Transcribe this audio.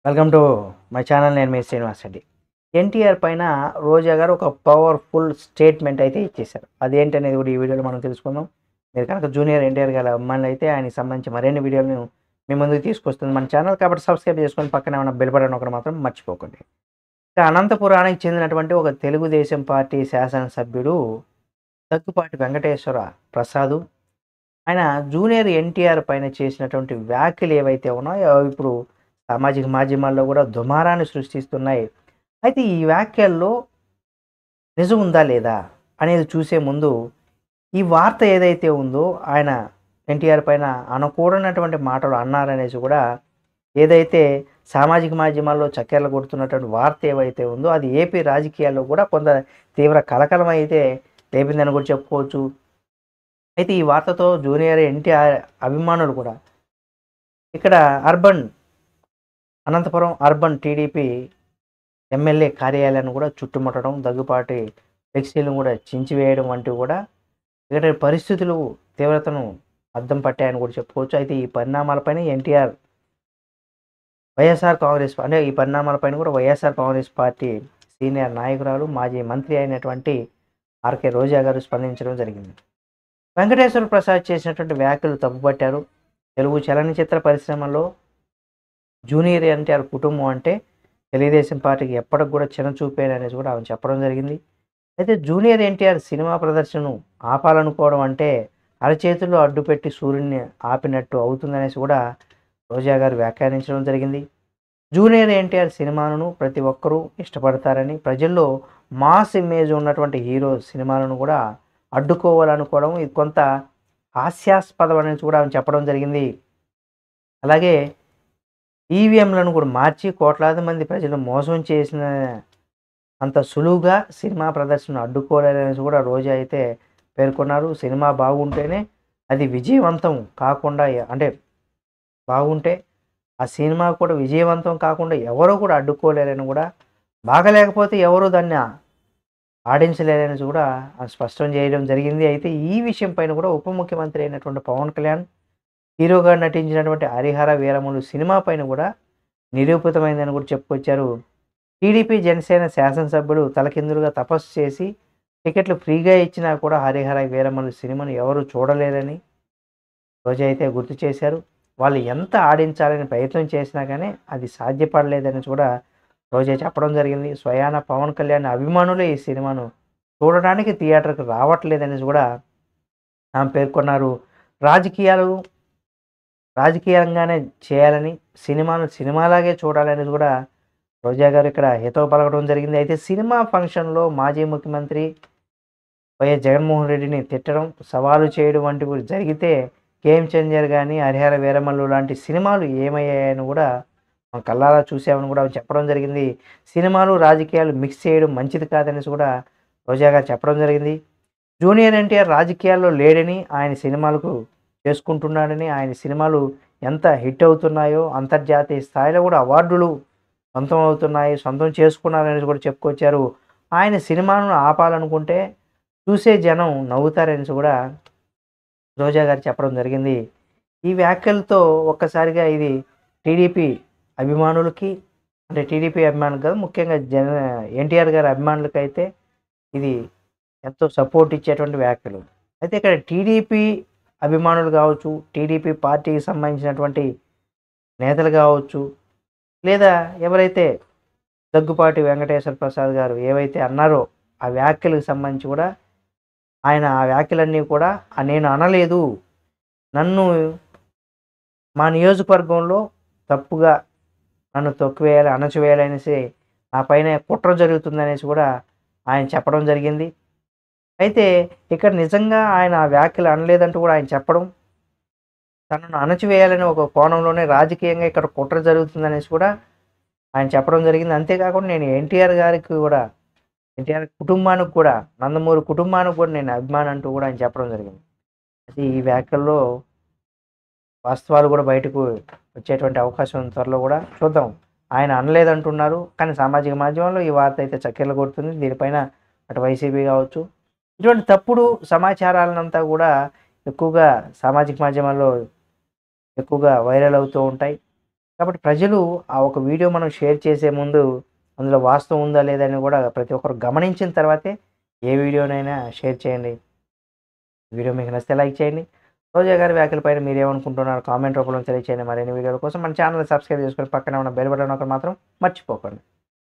Welcome to my channel. నేను మీ శ్రీనివాస్ రెడ్డి. ఎన్టీఆర్ పైన రోజా గారు ఒక పవర్ఫుల్ స్టేట్మెంట్ అయితే ఇచ్చేశారు. అదేంటనేది కూడా ఈ వీడియోలో మనం తెలుసుకుందాం. మీరు కనుక జూనియర్ ఎన్టీఆర్ గారి అభిమానులు అయితే ఆయనకి సంబంధించి మరిన్ని వీడియోలను మీ ముందుకు తీసుకొస్తుంది మన ఛానల్. కాబట్టి సబ్స్క్రైబ్ చేసుకొని పక్కన ఏమైనా బెల్ బటన్ ఒకటి మాత్రం మర్చిపోకండి. ఇక అనంతపురానికి చెందినటువంటి ఒక తెలుగుదేశం పార్టీ శాసనసభ్యుడు దగ్గుపాటి వెంకటేశ్వర ప్రసాద్ ఆయన జూనియర్ ఎన్టీఆర్ పైన చేసినటువంటి వ్యాఖ్యలు ఏవైతే ఉన్నాయో అవి ఇప్పుడు సామాజిక మాధ్యమాల్లో కూడా దుమారాన్ని సృష్టిస్తున్నాయి. అయితే ఈ వ్యాఖ్యల్లో నిజం ఉందా లేదా అనేది చూసే ముందు ఈ వార్త ఏదైతే ఉందో ఆయన ఎన్టీఆర్ పైన అనకూడనటువంటి మాటలు అన్నారనేసి కూడా ఏదైతే సామాజిక మాధ్యమాల్లో చక్కెర్లు కొడుతున్నటువంటి వార్త ఏవైతే ఉందో అది ఏపీ రాజకీయాల్లో కూడా కొంత తీవ్ర కలకలం అయితే లేపిందని కూడా చెప్పుకోవచ్చు. అయితే ఈ వార్తతో జూనియర్ ఎన్టీఆర్ అభిమానులు కూడా ఇక్కడ అనంతపురం అర్బన్ టీడీపీ ఎమ్మెల్యే కార్యాలయాన్ని కూడా చుట్టుముట్టడం, దగ్గుపాటి ఫ్లెక్సీలను కూడా చించివేయడం వంటివి కూడా ఇక్కడ పరిస్థితులు తీవ్రతను అద్దం పట్టాయని కూడా చెప్పుకోవచ్చు. అయితే ఈ పరిణామాలపైన ఈ పరిణామాలపైన కూడా వైఎస్ఆర్ కాంగ్రెస్ పార్టీ సీనియర్ నాయకురాలు మాజీ మంత్రి అయినటువంటి ఆర్కే రోజా గారు స్పందించడం జరిగింది. వెంకటేశ్వర ప్రసాద్ చేసినటువంటి వ్యాఖ్యలు తప్పుపట్టారు. తెలుగు చలనచిత్ర పరిశ్రమలో జూనియర్ ఎన్టీఆర్ కుటుంబం అంటే తెలుగుదేశం పార్టీకి ఎప్పటికి కూడా చిన్నచూపేననేసి కూడా ఆమె చెప్పడం జరిగింది. అయితే జూనియర్ ఎన్టీఆర్ సినిమా ప్రదర్శనను ఆపాలనుకోవడం అంటే అరచేతుల్లో అడ్డుపెట్టి సూర్యుడిని ఆపినట్టు అవుతుందనేసి కూడా రోజా గారు వ్యాఖ్యానించడం జరిగింది. జూనియర్ ఎన్టీఆర్ సినిమాలను ప్రతి ఒక్కరూ ఇష్టపడతారని, ప్రజల్లో మాస్ ఇమేజ్ ఉన్నటువంటి హీరో సినిమాలను కూడా అడ్డుకోవాలనుకోవడం ఇది కొంత హాస్యాస్పదం అనేసి కూడా ఆమె చెప్పడం జరిగింది. అలాగే ఈవీఎంలను కూడా మార్చి కోట్లాది మంది ప్రజలు మోసం చేసిన అంత సులువుగా సినిమా ప్రదర్శనను అడ్డుకోలేదనేసి కూడా రోజా అయితే పేర్కొన్నారు. సినిమా బాగుంటేనే అది విజయవంతం కాకుండా బాగుంటే ఆ సినిమా కూడా విజయవంతం కాకుండా ఎవరో కూడా అడ్డుకోలేరని కూడా, బాగలేకపోతే ఎవరు దాన్ని ఆడించలేరని కూడా స్పష్టం చేయడం జరిగింది. అయితే ఈ విషయం పైన కూడా ఉప ముఖ్యమంత్రి అయినటువంటి పవన్ కళ్యాణ్ హీరోగా నటించినటువంటి హరిహర వీరములు సినిమా పైన కూడా నిరూపితమైందని కూడా చెప్పుకొచ్చారు. టీడీపీ జనసేన శాసనసభ్యుడు తలకిందులుగా తపస్సు చేసి టికెట్లు ఫ్రీగా ఇచ్చినా కూడా హరిహర వీరములు సినిమాను ఎవరు చూడలేరని రోజా అయితే గుర్తు చేశారు. వాళ్ళు ఎంత ఆడించాలని ప్రయత్నం చేసినా కానీ అది సాధ్యపడలేదని కూడా రోజా చెప్పడం జరిగింది. స్వయాన పవన్ కళ్యాణ్ అభిమానులే ఈ సినిమాను చూడడానికి థియేటర్కి రావట్లేదని కూడా ఆమె పేర్కొన్నారు. రాజకీయంగానే చేయాలని, సినిమాను సినిమాలాగే చూడాలని కూడా రోజా గారు ఇక్కడ హితవు పలకడం జరిగింది. అయితే సినిమా ఫంక్షన్లో మాజీ ముఖ్యమంత్రి వైఎస్ జగన్మోహన్ రెడ్డిని తిట్టడం, సవాలు చేయడం వంటివి జరిగితే గేమ్ చేంజర్ కానీ హరిహర వీరమల్లు లాంటి సినిమాలు ఏమయ్యాయని కూడా మనం కళ్ళారా చూసామని కూడా చెప్పడం జరిగింది. సినిమాలు రాజకీయాలు మిక్స్ చేయడం మంచిది కాదనేసి కూడా రోజా గారు చెప్పడం జరిగింది. జూనియర్ ఎన్టీఆర్ రాజకీయాల్లో లేడని, ఆయన సినిమాలకు చేసుకుంటున్నాడని, ఆయన సినిమాలు ఎంత హిట్ అవుతున్నాయో అంతర్జాతీయ స్థాయిలో కూడా అవార్డులు సొంతం చేసుకున్నారని కూడా చెప్పుకొచ్చారు. ఆయన సినిమాను ఆపాలనుకుంటే చూసే జనం నవ్వుతారని కూడా రోజా గారు చెప్పడం జరిగింది. ఈ వ్యాఖ్యలతో ఒక్కసారిగా ఇది టీడీపీ అభిమానులకి, టీడీపీ అభిమానులు కాదు, ముఖ్యంగా ఎన్టీఆర్ గారి అభిమానులకైతే ఇది ఎంతో సపోర్ట్ ఇచ్చేటువంటి వ్యాఖ్యలు. అయితే ఇక్కడ టీడీపీ అభిమానులు కావచ్చు, టీడీపీ పార్టీకి సంబంధించినటువంటి నేతలు కావచ్చు, లేదా ఎవరైతే దగ్గుపాటి వెంకటేశ్వర ప్రసాద్ గారు ఏవైతే అన్నారో ఆ వ్యాఖ్యలకు సంబంధించి కూడా ఆయన ఆ వ్యాఖ్యలన్నీ కూడా నేను అనలేదు, నన్ను మా నియోజకవర్గంలో తప్పుగా నన్ను అణచివేయాలనేసి నా పైన కుట్ర జరుగుతుందనేసి కూడా ఆయన చెప్పడం జరిగింది. అయితే ఇక్కడ నిజంగా ఆయన ఆ వ్యాఖ్యలు అనలేదంటూ కూడా ఆయన చెప్పడం, తనను అణచివేయాలని ఒక కోణంలోనే రాజకీయంగా ఇక్కడ కుట్ర జరుగుతుందనేసి కూడా ఆయన చెప్పడం జరిగింది. అంతేకాకుండా నేను ఎన్టీఆర్ కుటుంబానికి కూడా, నందమూరి కుటుంబానికి కూడా నేను అభిమాని అంటూ కూడా ఆయన చెప్పడం జరిగింది. అయితే ఈ వ్యాఖ్యల్లో వాస్తవాలు కూడా బయటకు వచ్చేటువంటి అవకాశం త్వరలో కూడా చూద్దాం. ఆయన అనలేదంటున్నారు, కానీ సామాజిక మాధ్యమంలో ఈ వార్త అయితే చక్కెర్లు కొడుతుంది. దీనిపైన అటు వైసీపీ కావచ్చు, ఇటువంటి తప్పుడు సమాచారాలనంతా కూడా ఎక్కువగా సామాజిక మాధ్యమాల్లో ఎక్కువగా వైరల్ అవుతూ ఉంటాయి. కాబట్టి ప్రజలు ఆ ఒక వీడియో మనం షేర్ చేసే ముందు అందులో వాస్తవం ఉందా లేదా అని కూడా ప్రతి ఒక్కరు గమనించిన తర్వాతే ఏ వీడియోనైనా షేర్ చేయండి. వీడియో మీకు నచ్చితే లైక్ చేయండి. రోజా గారి వ్యాఖ్యలపైన మీరేమనుకుంటున్నారో కామెంట్ రూపంలో తెలియచేయండి. మరిన్ని వీడియోల కోసం మన ఛానల్‌ని సబ్స్క్రైబ్ చేసుకొని పక్కనే ఉన్న బెల్ బటన్ నొక్కడం మాత్రం మర్చిపోకండి.